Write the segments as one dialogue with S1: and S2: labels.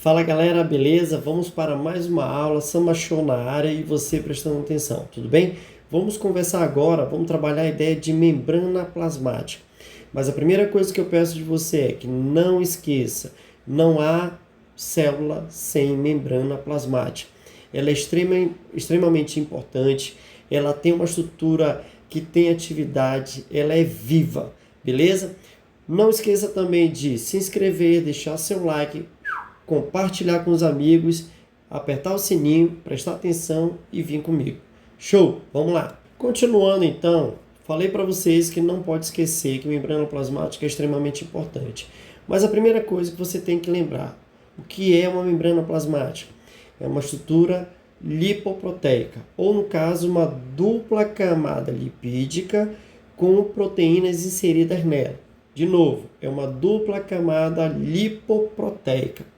S1: Fala galera, beleza? Vamos para mais uma aula, Samba Show na área e você prestando atenção, tudo bem? Vamos conversar agora, vamos trabalhar a ideia de membrana plasmática. Mas a primeira coisa que eu peço de você é que não esqueça, não há célula sem membrana plasmática. Ela é extremamente importante, ela tem uma estrutura que tem atividade, ela é viva, beleza? Não esqueça também de se inscrever, deixar seu like, compartilhar com os amigos, apertar o sininho, prestar atenção e vir comigo. Show! Vamos lá! Continuando então, falei para vocês que não pode esquecer que membrana plasmática é extremamente importante. Mas a primeira coisa que você tem que lembrar, o que é uma membrana plasmática? É uma estrutura lipoproteica, ou no caso, uma dupla camada lipídica com proteínas inseridas nela. De novo, é uma dupla camada lipoproteica.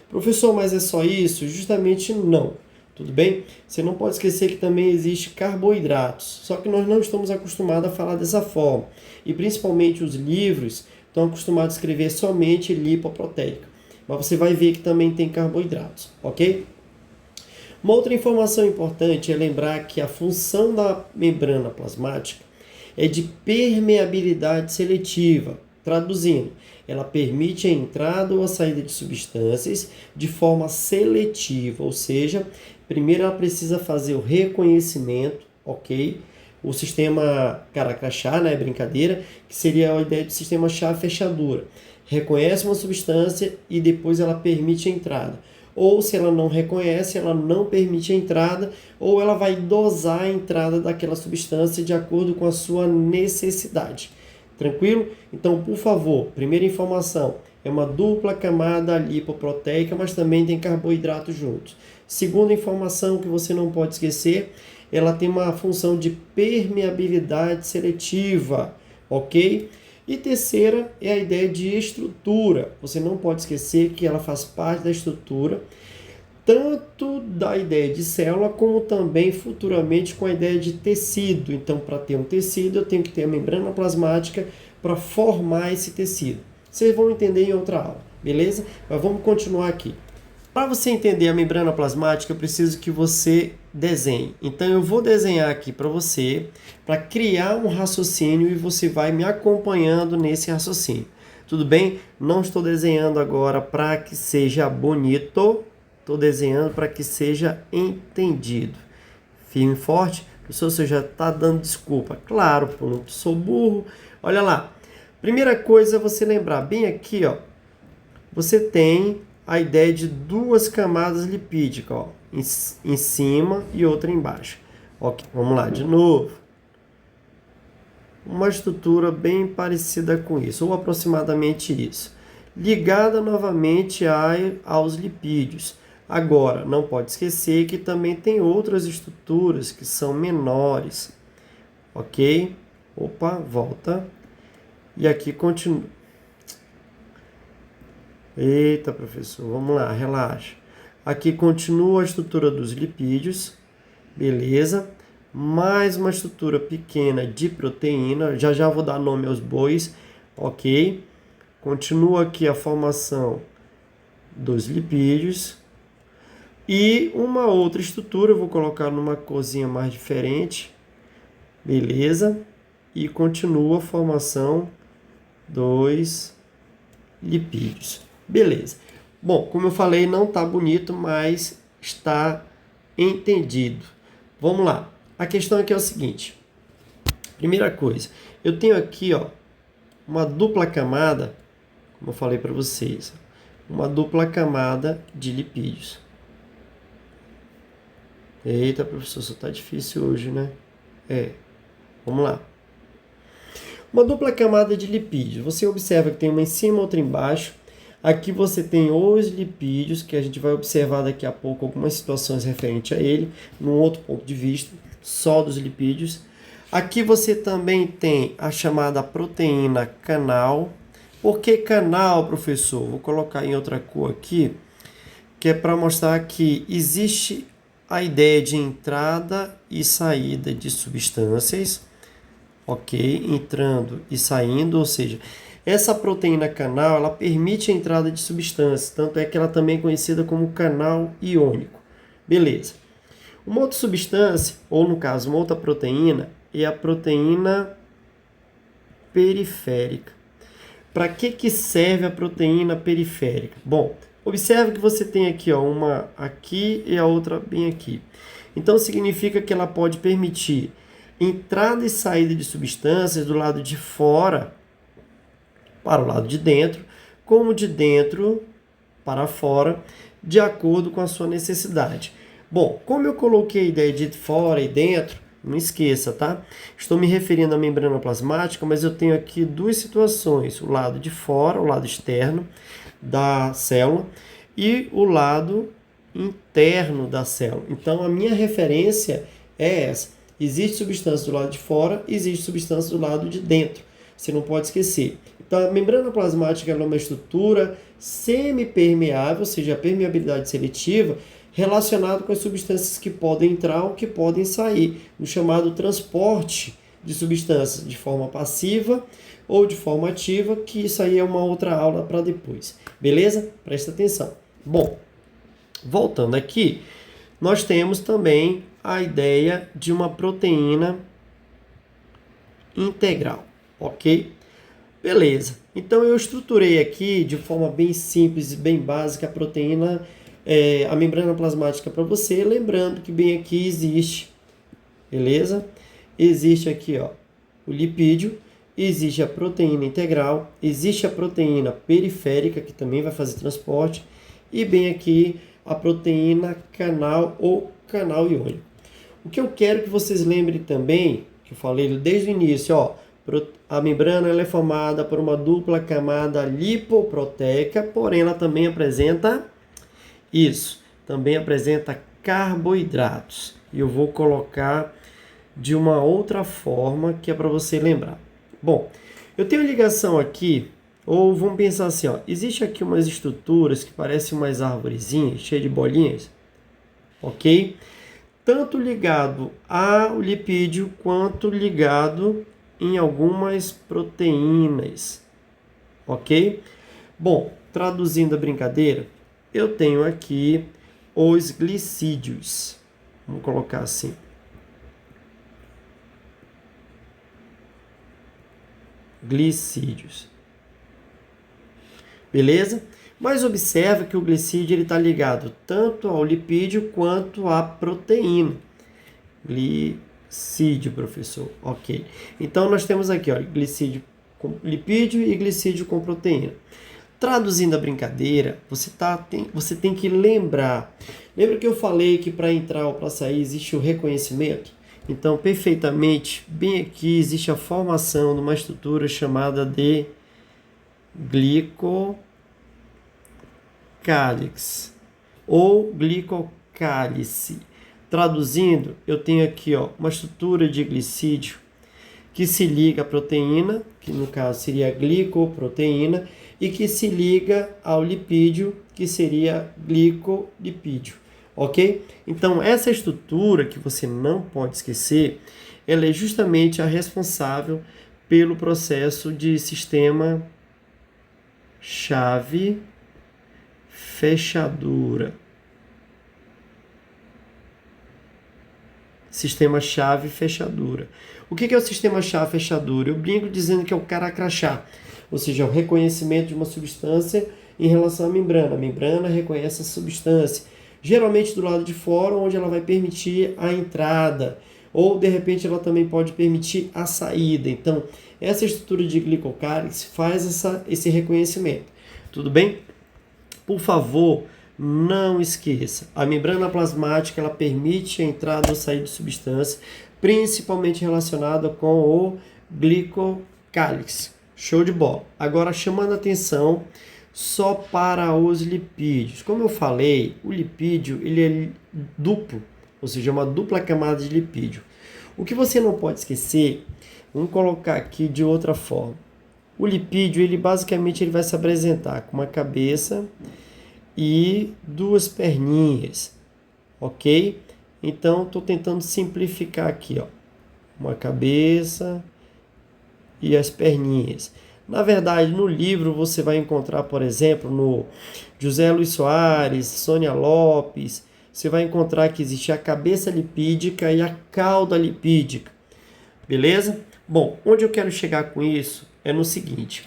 S1: Professor, mas é só isso? Justamente não. Tudo bem? Você não pode esquecer que também existe carboidratos. Só que nós não estamos acostumados a falar dessa forma. E principalmente os livros estão acostumados a escrever somente lipoproteica. Mas você vai ver que também tem carboidratos, ok? Uma outra informação importante é lembrar que a função da membrana plasmática é de permeabilidade seletiva. Traduzindo, ela permite a entrada ou a saída de substâncias de forma seletiva, ou seja, primeiro ela precisa fazer o reconhecimento, ok? O sistema cara-crachá, né, brincadeira, que seria a ideia de sistema chave-fechadura. Reconhece uma substância e depois ela permite a entrada. Ou se ela não reconhece, ela não permite a entrada, ou ela vai dosar a entrada daquela substância de acordo com a sua necessidade. Tranquilo? Então, por favor, primeira informação, é uma dupla camada lipoproteica, mas também tem carboidratos juntos. Segunda informação que você não pode esquecer, ela tem uma função de permeabilidade seletiva, ok? E terceira é a ideia de estrutura. Você não pode esquecer que ela faz parte da estrutura, tanto da ideia de célula, como também futuramente com a ideia de tecido. Então, para ter um tecido, eu tenho que ter a membrana plasmática para formar esse tecido. Vocês vão entender em outra aula, beleza? Mas vamos continuar aqui. Para você entender a membrana plasmática, eu preciso que você desenhe. Então, eu vou desenhar aqui para você, para criar um raciocínio e você vai me acompanhando nesse raciocínio. Tudo bem? Não estou desenhando agora para que seja bonito, estou desenhando para que seja entendido. Firme e forte. Professor, você já está dando desculpa. Claro, não sou burro. Olha lá. Primeira coisa é você lembrar, bem aqui, ó, você tem a ideia de duas camadas lipídicas, ó, em cima e outra embaixo. Ok, vamos lá, de novo. Uma estrutura bem parecida com isso, ou aproximadamente isso. Ligada novamente aos lipídios. Agora, não pode esquecer que também tem outras estruturas que são menores. Ok? Opa, volta. E aqui continua. Eita, professor, vamos lá, relaxa. Aqui continua a estrutura dos lipídios, beleza? Mais uma estrutura pequena de proteína, já vou dar nome aos bois, ok? Continua aqui a formação dos lipídios. E uma outra estrutura, eu vou colocar numa corzinha mais diferente, beleza? E continua a formação dos lipídios. Beleza. Bom, como eu falei, não está bonito, mas está entendido. Vamos lá. A questão aqui é o seguinte. Primeira coisa, eu tenho aqui, ó, uma dupla camada, como eu falei para vocês, uma dupla camada de lipídios. Eita, professor, só tá difícil hoje, né? Vamos lá. Uma dupla camada de lipídios. Você observa que tem uma em cima e outra embaixo. Aqui você tem os lipídios, que a gente vai observar daqui a pouco algumas situações referentes a ele, num outro ponto de vista, só dos lipídios. Aqui você também tem a chamada proteína canal. Por que canal, professor? Vou colocar em outra cor aqui, que é para mostrar que existe a ideia de entrada e saída de substâncias, ok? Entrando e saindo, ou seja, Essa proteína canal, ela permite a entrada de substâncias, tanto é que ela também é conhecida como canal iônico. Beleza. Uma outra substância, ou no caso, uma outra proteína, é a proteína periférica. Para que serve a proteína periférica? Bom, observe que você tem aqui, ó, uma aqui e a outra bem aqui. Então, significa que ela pode permitir entrada e saída de substâncias do lado de fora para o lado de dentro, como de dentro para fora, de acordo com a sua necessidade. Bom, como eu coloquei a ideia de fora e dentro, não esqueça, tá? Estou me referindo à membrana plasmática, mas eu tenho aqui duas situações: o lado de fora, o lado externo da célula, e o lado interno da célula. Então, a minha referência é essa. Existe substância do lado de fora, existe substância do lado de dentro. Você não pode esquecer. Então, a membrana plasmática é uma estrutura semipermeável, ou seja, a permeabilidade seletiva, relacionado com as substâncias que podem entrar ou que podem sair, no chamado transporte de substâncias de forma passiva ou de forma ativa, que isso aí é uma outra aula para depois. Beleza? Presta atenção. Bom, voltando aqui, nós temos também a ideia de uma proteína integral, ok? Beleza. Então eu estruturei aqui de forma bem simples e bem básica a proteína, a membrana plasmática para você, lembrando que bem aqui existe, beleza? Existe aqui, ó, o lipídio, existe a proteína integral, existe a proteína periférica, que também vai fazer transporte, e bem aqui a proteína canal ou canal iônico. O que eu quero que vocês lembrem também, que eu falei desde o início, ó, a membrana ela é formada por uma dupla camada lipoproteica, porém ela também apresenta também apresenta carboidratos. E eu vou colocar de uma outra forma que é para você lembrar. Bom, eu tenho ligação aqui, ou vamos pensar assim, ó, existe aqui umas estruturas que parecem umas arvorezinhas, cheias de bolinhas, ok? Tanto ligado ao lipídio quanto ligado em algumas proteínas, ok? Bom, traduzindo a brincadeira, eu tenho aqui os glicídios. Vamos colocar assim. Glicídios. Beleza? Mas observa que o glicídio está ligado tanto ao lipídio quanto à proteína. Glicídio, professor. Ok. Então, nós temos aqui, ó, glicídio com lipídio e glicídio com proteína. Traduzindo a brincadeira, você tem que lembrar. Lembra que eu falei que para entrar ou para sair existe o reconhecimento? Então, perfeitamente, bem aqui existe a formação de uma estrutura chamada de glicocálix ou glicocálice. Traduzindo, eu tenho aqui, ó, uma estrutura de glicídio que se liga à proteína, que no caso seria a glicoproteína, e que se liga ao lipídio, que seria glicolipídio, ok? Então, essa estrutura que você não pode esquecer, ela é justamente a responsável pelo processo de sistema chave-fechadura. Sistema chave-fechadura. O que é o sistema chave-fechadura? Eu brinco dizendo que é o cara crachá, ou seja, o reconhecimento de uma substância em relação à membrana. A membrana reconhece a substância, geralmente do lado de fora, onde ela vai permitir a entrada, ou de repente ela também pode permitir a saída. Então, essa estrutura de glicocálix faz esse reconhecimento. Tudo bem? Por favor, não esqueça, a membrana plasmática ela permite a entrada ou saída de substância, principalmente relacionada com o glicocálix. Show de bola. Agora, chamando a atenção só para os lipídios. Como eu falei, o lipídio ele é duplo, ou seja, uma dupla camada de lipídio. O que você não pode esquecer, vamos colocar aqui de outra forma. O lipídio, ele basicamente vai se apresentar com uma cabeça e duas perninhas, ok? Então, estou tentando simplificar aqui, ó. Uma cabeça e as perninhas. Na verdade, no livro você vai encontrar, por exemplo, no José Luiz Soares, Sônia Lopes, você vai encontrar que existe a cabeça lipídica e a cauda lipídica, beleza? Bom, onde eu quero chegar com isso é no seguinte: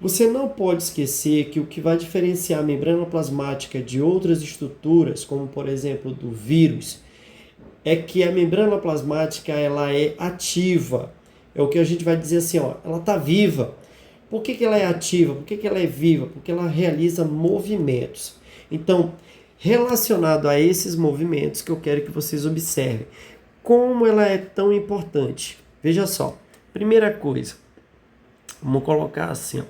S1: você não pode esquecer que o que vai diferenciar a membrana plasmática de outras estruturas, como por exemplo do vírus, é que a membrana plasmática ela é ativa. É o que a gente vai dizer assim, ó, ela está viva. Por que ela é ativa? Por que ela é viva? Porque ela realiza movimentos. Então, relacionado a esses movimentos que eu quero que vocês observem, como ela é tão importante. Veja só, primeira coisa, vamos colocar assim, ó.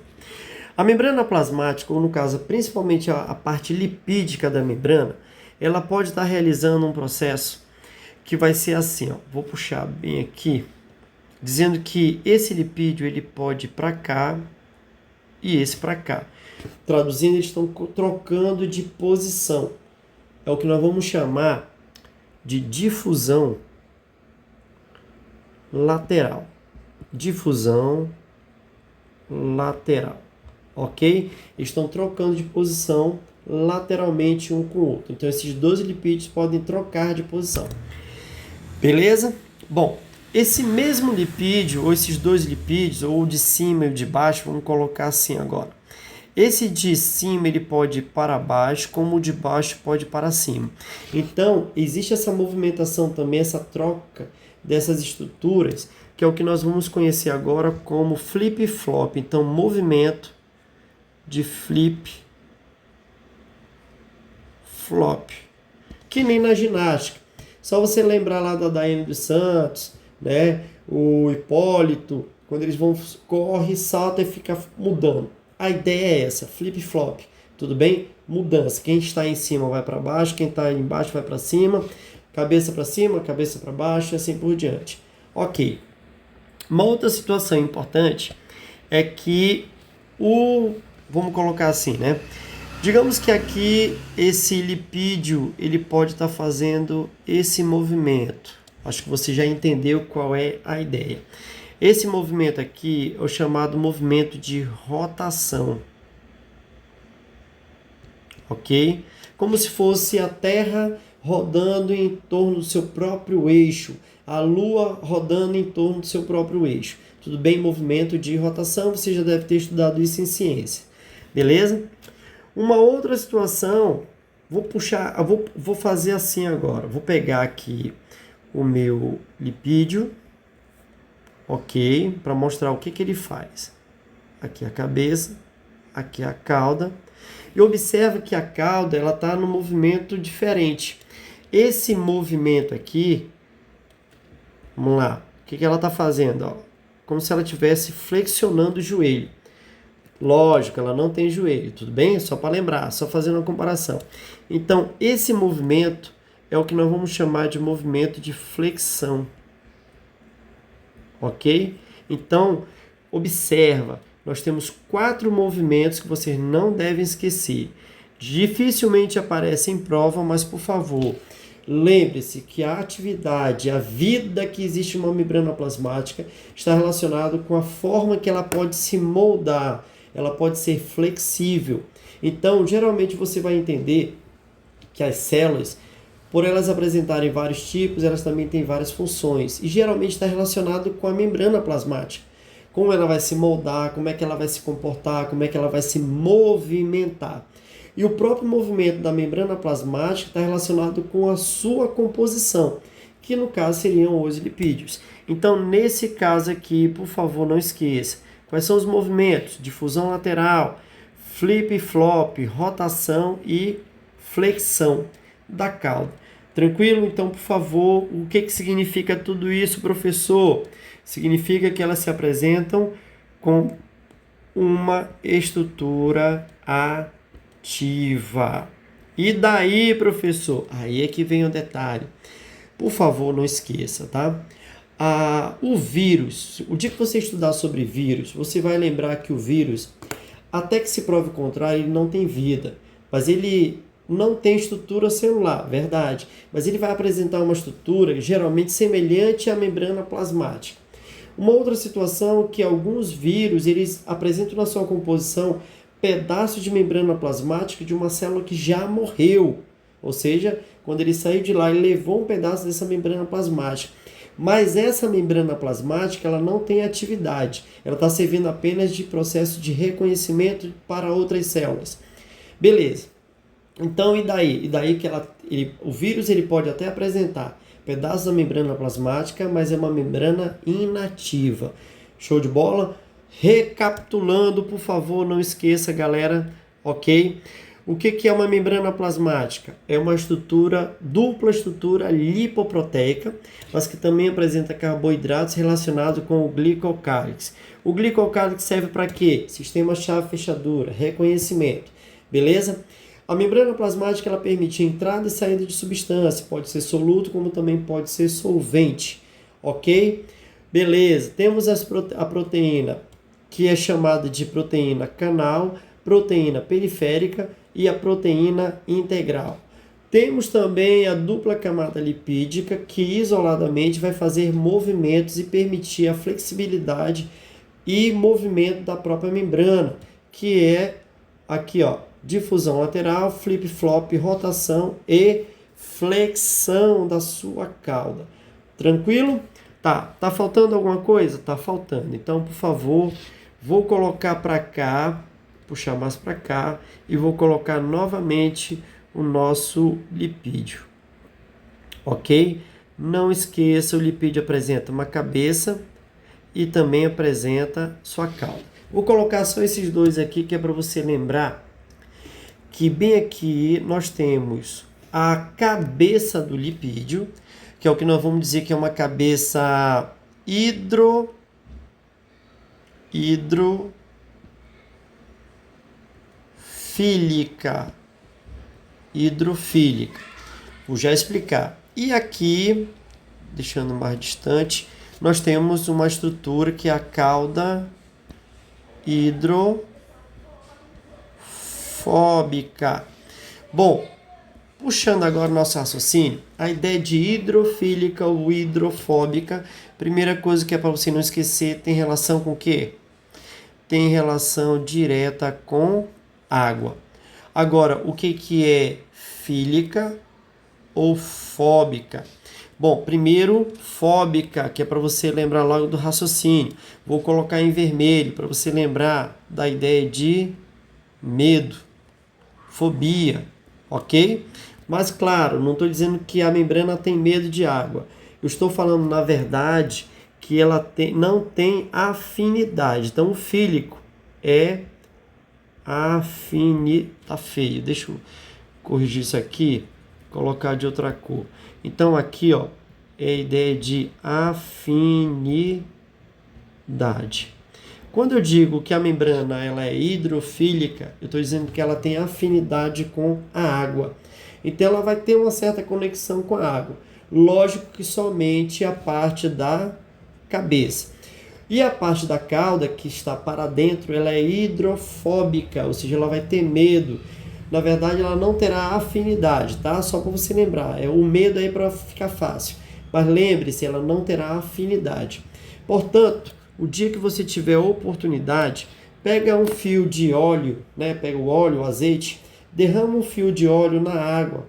S1: A membrana plasmática, ou no caso, principalmente a parte lipídica da membrana, ela pode estar realizando um processo que vai ser assim, ó. Vou puxar bem aqui, dizendo que esse lipídio ele pode ir para cá e esse para cá. Traduzindo, eles estão trocando de posição. É o que nós vamos chamar de difusão lateral. Difusão lateral. Ok? Eles estão trocando de posição lateralmente um com o outro. Então, esses dois lipídios podem trocar de posição. Beleza? Bom, esse mesmo lipídio, ou esses dois lipídios, ou o de cima e o de baixo, vamos colocar assim agora. Esse de cima ele pode ir para baixo, como o de baixo pode ir para cima. Então, existe essa movimentação também, essa troca dessas estruturas, que é o que nós vamos conhecer agora como flip-flop. Então, movimento de flip-flop. Que nem na ginástica. Só você lembrar lá da Daiane dos Santos, né? O Hipólito, quando eles vão, corre, salta e fica mudando. A ideia é essa, flip-flop, tudo bem? Mudança. Quem está em cima vai para baixo, quem está embaixo vai para cima, cabeça para cima, cabeça para baixo e assim por diante. Ok. Uma outra situação importante é que vamos colocar assim, né? Digamos que aqui esse lipídio ele pode estar fazendo esse movimento. Acho que você já entendeu qual é a ideia. Esse movimento aqui é o chamado movimento de rotação. Ok? Como se fosse a Terra rodando em torno do seu próprio eixo, a Lua rodando em torno do seu próprio eixo. Tudo bem? Movimento de rotação, você já deve ter estudado isso em ciência. Beleza? Uma outra situação, vou fazer assim agora. Vou pegar aqui o meu lipídio, ok? Para mostrar o que ele faz. Aqui a cabeça, aqui a cauda. E observa que a cauda ela está num movimento diferente. Esse movimento aqui, vamos lá, o que ela está fazendo? Ó, como se ela estivesse flexionando o joelho. Lógico, ela não tem joelho, tudo bem? Só para lembrar, só fazendo uma comparação. Então, esse movimento é o que nós vamos chamar de movimento de flexão. Ok? Então, observa, nós temos 4 movimentos que vocês não devem esquecer. Dificilmente aparece em prova, mas por favor, lembre-se que a atividade, a vida que existe uma membrana plasmática está relacionado com a forma que ela pode se moldar, ela pode ser flexível. Então, geralmente você vai entender que as células, por elas apresentarem vários tipos, elas também têm várias funções. E geralmente está relacionado com a membrana plasmática. Como ela vai se moldar, como é que ela vai se comportar, como é que ela vai se movimentar. E o próprio movimento da membrana plasmática está relacionado com a sua composição, que no caso seriam os lipídios. Então, nesse caso aqui, por favor, não esqueça. Quais são os movimentos? Difusão lateral, flip-flop, rotação e flexão da cauda. Tranquilo? Então, por favor, o que significa tudo isso, professor? Significa que elas se apresentam com uma estrutura ativa. E daí, professor? Aí é que vem o detalhe. Por favor, não esqueça, tá? O vírus, o dia que você estudar sobre vírus, você vai lembrar que o vírus, até que se prove o contrário, ele não tem vida, mas ele não tem estrutura celular, verdade, mas ele vai apresentar uma estrutura geralmente semelhante à membrana plasmática. Uma outra situação é que alguns vírus, eles apresentam na sua composição pedaços de membrana plasmática de uma célula que já morreu. Ou seja, quando ele saiu de lá, ele levou um pedaço dessa membrana plasmática. Mas essa membrana plasmática, ela não tem atividade. Ela está servindo apenas de processo de reconhecimento para outras células. Beleza. Então, e daí? E daí que o vírus ele pode até apresentar pedaços da membrana plasmática, mas é uma membrana inativa. Show de bola? Recapitulando, por favor, não esqueça, galera, ok? O que é uma membrana plasmática? É uma dupla estrutura lipoproteica, mas que também apresenta carboidratos relacionados com o glicocálix. O glicocálix serve para quê? Sistema chave-fechadura, reconhecimento, beleza? A membrana plasmática ela permite entrada e saída de substância, pode ser soluto, como também pode ser solvente, ok? Beleza, temos a proteína, que é chamada de proteína canal, proteína periférica e a proteína integral. Temos também a dupla camada lipídica, que isoladamente vai fazer movimentos e permitir a flexibilidade e movimento da própria membrana, que é aqui, ó, difusão lateral, flip-flop, rotação e flexão da sua cauda. Tranquilo? Tá faltando alguma coisa? Tá faltando. Então, por favor, vou colocar para cá, puxar mais para cá e vou colocar novamente o nosso lipídio. Ok? Não esqueça, o lipídio apresenta uma cabeça e também apresenta sua cauda. Vou colocar só esses dois aqui, que é para você lembrar que bem aqui nós temos a cabeça do lipídio, que é o que nós vamos dizer que é uma cabeça hidrofílica. Vou já explicar. E aqui, deixando mais distante, nós temos uma estrutura que é a cauda hidrofóbica. Bom, puxando agora o nosso raciocínio, a ideia de hidrofílica ou hidrofóbica, primeira coisa que é para você não esquecer, tem relação com o quê? Tem relação direta com água. Agora, o que é fílica ou fóbica? Bom, primeiro, fóbica, que é para você lembrar logo do raciocínio. Vou colocar em vermelho para você lembrar da ideia de medo, fobia, ok? Mas, claro, não estou dizendo que a membrana tem medo de água. Eu estou falando, na verdade, que ela não tem afinidade. Então, o fílico é tá feio. Deixa eu corrigir isso aqui, colocar de outra cor. Então, aqui, ó, é a ideia de afinidade. Quando eu digo que a membrana ela é hidrofílica, eu estou dizendo que ela tem afinidade com a água. Então, ela vai ter uma certa conexão com a água. Lógico que somente a parte da cabeça. E a parte da cauda, que está para dentro, ela é hidrofóbica, ou seja, ela vai ter medo. Na verdade, ela não terá afinidade, tá? Só para você lembrar. O medo aí para ficar fácil. Mas lembre-se, ela não terá afinidade. Portanto, o dia que você tiver a oportunidade, pega um fio de óleo, né? Pega o óleo, o azeite, derrama um fio de óleo na água,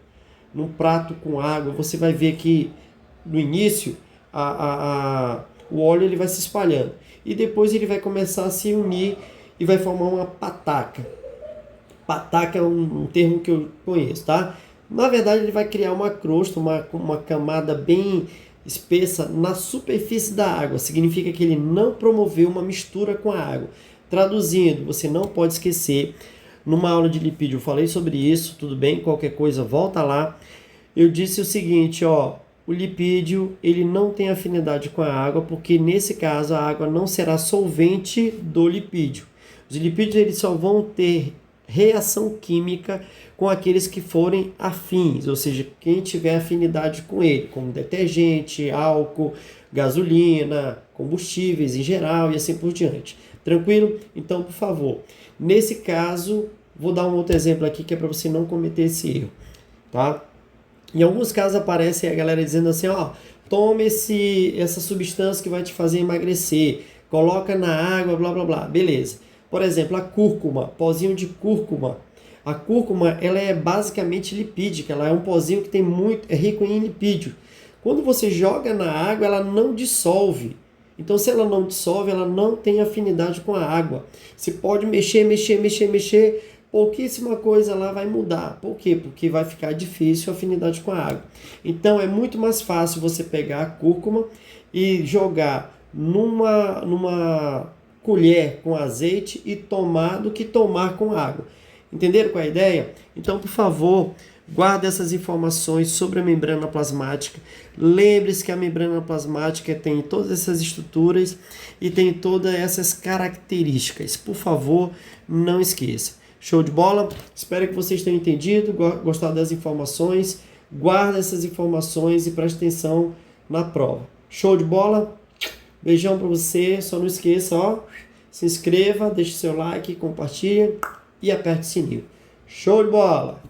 S1: num prato com água. Você vai ver que no início o óleo ele vai se espalhando e depois ele vai começar a se unir e vai formar uma pataca. Pataca é um termo que eu conheço, tá? Na verdade, ele vai criar uma crosta, uma camada bem espessa na superfície da água. Significa que ele não promoveu uma mistura com a água. Traduzindo, você não pode esquecer, numa aula de lipídio eu falei sobre isso, tudo bem? Qualquer coisa, volta lá. Eu disse o seguinte, ó, o lipídio ele não tem afinidade com a água, porque nesse caso a água não será solvente do lipídio. Os lipídios eles só vão ter reação química com aqueles que forem afins, ou seja, quem tiver afinidade com ele, como detergente, álcool, gasolina, combustíveis em geral e assim por diante. Tranquilo? Então, por favor, nesse caso, vou dar um outro exemplo aqui que é para você não cometer esse erro, tá? Em alguns casos aparece a galera dizendo assim, ó, toma essa substância que vai te fazer emagrecer, coloca na água, blá blá blá, beleza. Por exemplo, a cúrcuma, pozinho de cúrcuma. A cúrcuma, ela é basicamente lipídica, ela é um pozinho que é rico em lipídio. Quando você joga na água, ela não dissolve. Então, se ela não dissolve, ela não tem afinidade com a água. Você pode mexer, pouquíssima coisa lá vai mudar. Por quê? Porque vai ficar difícil a afinidade com a água. Então, é muito mais fácil você pegar a cúrcuma e jogar numa colher com azeite e tomar do que tomar com água. Entenderam qual é a ideia? Então, por favor, guarde essas informações sobre a membrana plasmática. Lembre-se que a membrana plasmática tem todas essas estruturas e tem todas essas características. Por favor, não esqueça. Show de bola? Espero que vocês tenham entendido, gostado das informações. Guarde essas informações e preste atenção na prova. Show de bola? Beijão para você. Só não esqueça, ó, se inscreva, deixe seu like, compartilhe e aperte o sininho. Show de bola!